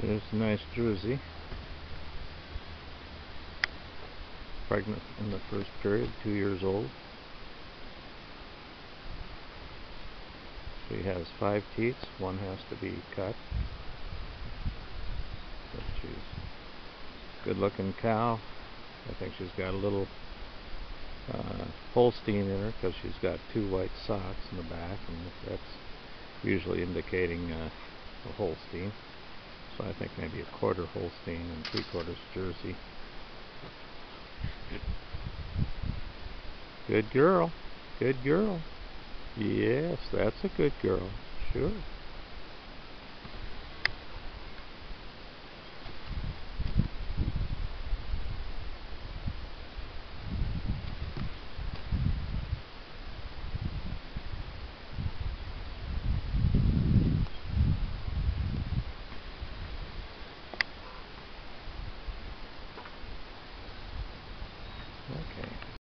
There's a nice Jersey. Pregnant in the first period, 2 years old. She has 5 teats. One has to be cut. But she's a good-looking cow. I think she's got a little Holstein in her because she's got 2 white socks in the back, and that's usually indicating a Holstein. So I think maybe a quarter Holstein and 3/4 Jersey. Good girl. Good girl. Yes, that's a good girl. Sure. Okay.